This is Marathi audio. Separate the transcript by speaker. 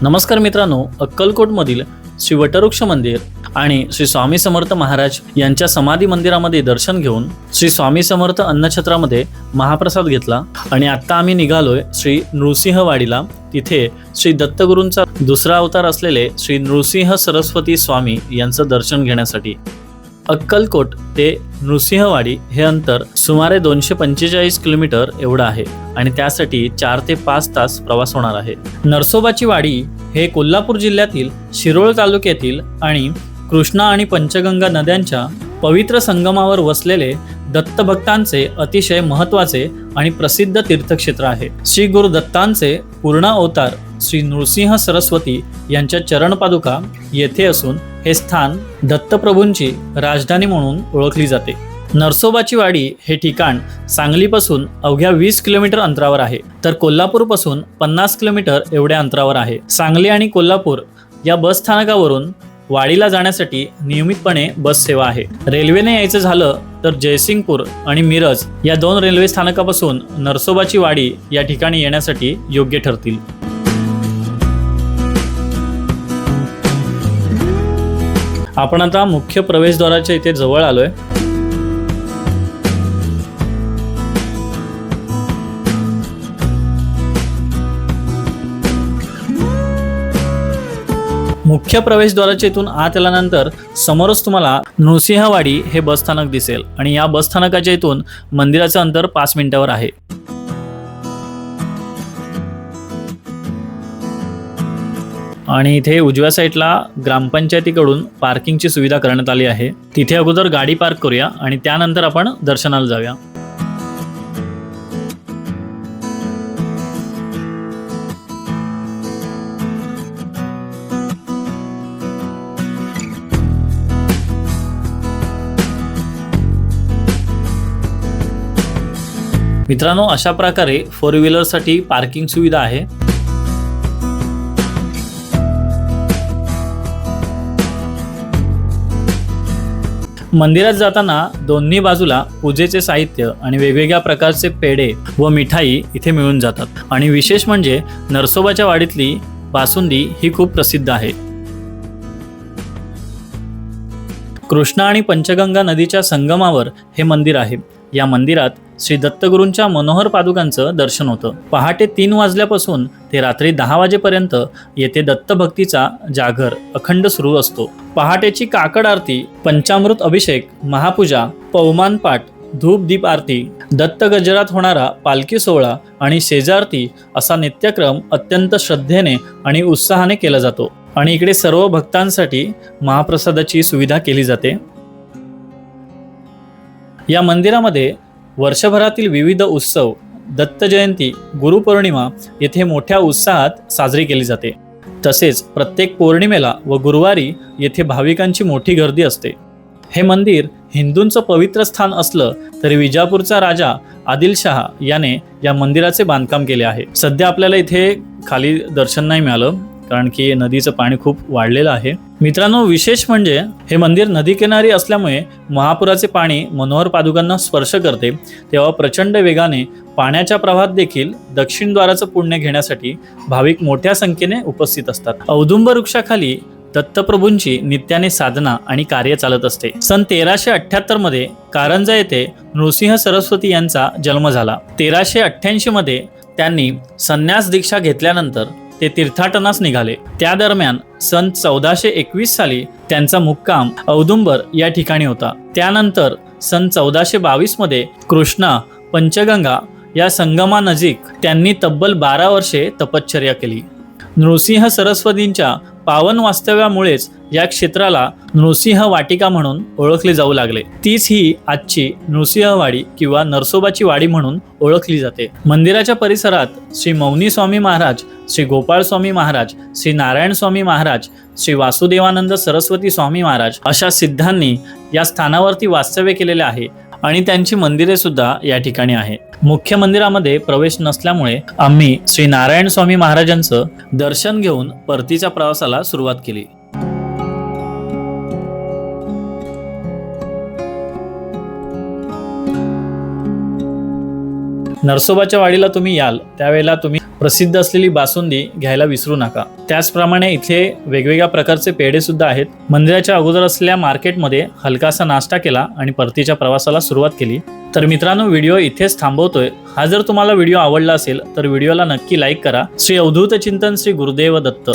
Speaker 1: नमस्कार मित्रांनो, अक्कलकोटमधील श्री वटवृक्ष मंदिर आणि श्री स्वामी समर्थ महाराज यांच्या समाधी मंदिरामध्ये दर्शन घेऊन श्री स्वामी समर्थ अन्नछत्रामध्ये महाप्रसाद घेतला आणि आता आम्ही निघालोय श्री नृसिंहवाडीला। तिथे श्री दत्तगुरूंचा दुसरा अवतार असलेले श्री नृसिंह सरस्वती स्वामी यांचं दर्शन घेण्यासाठी। अक्कलकोट ते नृसिंहवाडी हे अंतर सुमारे 245 किलोमीटर एवढं आहे आणि त्यासाठी 4 ते 5 तास प्रवास होणार आहे। नरसोबाची वाडी हे कोल्हापूर जिल्ह्यातील शिरोळ तालुक्यातील आणि कृष्णा आणि पंचगंगा नद्यांच्या पवित्र संगमावर वसलेले दत्तभक्तांचे अतिशय महत्त्वाचे आणि प्रसिद्ध तीर्थक्षेत्र आहे। श्री गुरु दत्तांचे पूर्ण अवतार श्री नृसिंह सरस्वती यांच्या चरणपादुका येथे असून हे स्थान दत्तप्रभूंची राजधानी म्हणून ओळखली जाते। नरसोबाची वाडी हे ठिकाण सांगलीपासून अवघ्या 20 किलोमीटर अंतरावर आहे, तर कोल्हापूरपासून 50 किलोमीटर एवढ्या अंतरावर आहे। सांगली आणि कोल्हापूर या बस स्थानकावरून वाडीला जाण्यासाठी नियमितपणे बस सेवा आहे। रेल्वेने यायचं झालं तर जयसिंगपूर आणि मिरज या 2 रेल्वे स्थानकापासून नरसोबाची वाडी या ठिकाणी येण्यासाठी योग्य ठरतील। आपण आता मुख्य प्रवेशद्वाराच्या इथे जवळ आलोय। मुख्य प्रवेशद्वाराच्या इथून आत आल्यानंतर समोरच तुम्हाला नृसिंहवाडी हे बस स्थानक दिसेल आणि या बस स्थानकाच्या इथून मंदिराचं अंतर 5 मिनिटावर आहे। आणि इथे उजव्या साईडला ग्रामपंचायतीकडून पार्किंगची सुविधा करण्यात आली आहे। तिथे अगोदर गाडी पार्क करूया आणि त्यानंतर आपण दर्शनाला जाऊया। मित्रांनो, अशा प्रकारे 4 व्हीलरसाठी पार्किंग सुविधा आहे। मंदिरात जाताना दोन्ही बाजूला पूजेचे साहित्य आणि वेगवेगळ्या प्रकारचे पेढे व मिठाई इथे मिळून जातात आणि विशेष म्हणजे नरसोबाच्या वाडीतली बासुंदी ही खूप प्रसिद्ध आहे। कृष्णा आणि पंचगंगा नदीच्या संगमावर हे मंदिर आहे। या मंदिरात श्री दत्तगुरूंच्या मनोहर पादुकांचं दर्शन होतं। पहाटे 3 वाजल्यापासून ते रात्री 10 वाजेपर्यंत येथे दत्तभक्तीचा जागर अखंड सुरू असतो। पहाटेची काकड आरती, पंचामृत अभिषेक, महापूजा, पवमान पाठ, धूप दीप आरती, दत्त गजरात होणारा पालखी सोहळा आणि शेजारती असा नित्यक्रम अत्यंत श्रद्धेने आणि उत्साहाने केला जातो आणि इकडे सर्व भक्तांसाठी महाप्रसादाची सुविधा केली जाते। या मंदिरामध्ये वर्षभरातील विविध उत्सव, दत्त जयंती, गुरुपौर्णिमा येथे मोठ्या उत्साहात साजरी केली जाते। तसेच प्रत्येक पौर्णिमेला व गुरुवारी येथे भाविकांची मोठी गर्दी असते। हे मंदिर हिंदूंचं पवित्र स्थान असलं तरी विजापूरचा राजा आदिलशहा याने या मंदिराचे बांधकाम केले आहे। सध्या आपल्याला इथे खाली दर्शन नाही मिळालं कारण की नदीचं पाणी खूप वाढलेलं आहे। मित्रांनो, विशेष म्हणजे हे मंदिर नदीकिनारी असल्यामुळे महापुराचे पाणी मनोहर पादुकांना स्पर्श करते तेव्हा प्रचंड वेगाने पाण्याच्या प्रवाहात देखील दक्षिण द्वाराचं पुण्य घेण्यासाठी भाविक मोठ्या संख्येने उपस्थित असतात। औदुंब वृक्षाखाली दत्तप्रभूंची नित्याने साधना आणि कार्य चालत असते। सन 1378 मध्ये कारंजा येथे नृसिंह सरस्वती यांचा जन्म झाला। 1388 मध्ये त्यांनी संन्यास दीक्षा घेतल्यानंतर ते तीर्थाटनास निघाले। त्या दरम्यान सन 1421 साली त्यांचा मुक्काम औदुंबर या ठिकाणी होता। त्यानंतर सन 1422 मध्ये कृष्णा पंचगंगा या संगमानजीक त्यांनी तब्बल 12 वर्षे तपश्चर्या केली। नृसिंह सरस्वतींच्या पावन वास्तव्यामुळेच या क्षेत्राला नृसिंह वाटिका म्हणून ओळखले जाऊ लागले। तीच ही आजची नृसिंहवाडी किंवा नरसोबाची वाडी म्हणून ओळखली जाते। मंदिराच्या परिसरात श्री मौनी स्वामी महाराज, श्री गोपाळ स्वामी महाराज, श्री नारायण स्वामी महाराज, श्री वासुदेवानंद सरस्वती स्वामी महाराज अशा सिद्धांनी या स्थानावरती वास्तव्य केलेले आहे आणि त्यांची मंदिरे सुद्धा या ठिकाणी आहे। मुख्य मंदिरामध्ये प्रवेश नसल्यामुळे आम्ही श्री नारायण स्वामी महाराजांचं दर्शन घेऊन परतीच्या प्रवासाला सुरुवात केली। नरसोबाच्या वाडीला तुम्ही याल त्यावेळेला तुम्ही प्रसिद्ध असलेली बासुंदी घ्यायला विसरू नका। त्याचप्रमाणे इथे वेगवेगळ्या प्रकारचे पेढे सुद्धा आहेत। मंदिराच्या अगोदर असलेल्या मार्केटमध्ये हलकासा नाश्ता केला आणि परतीच्या प्रवासाला सुरुवात केली। तर मित्रांनो, व्हिडिओ इथेच थांबवतोय। हा जर तुम्हाला व्हिडिओ आवडला असेल तर व्हिडिओला नक्की लाईक करा। श्री अवधूत चिंतन, श्री गुरुदेव दत्त।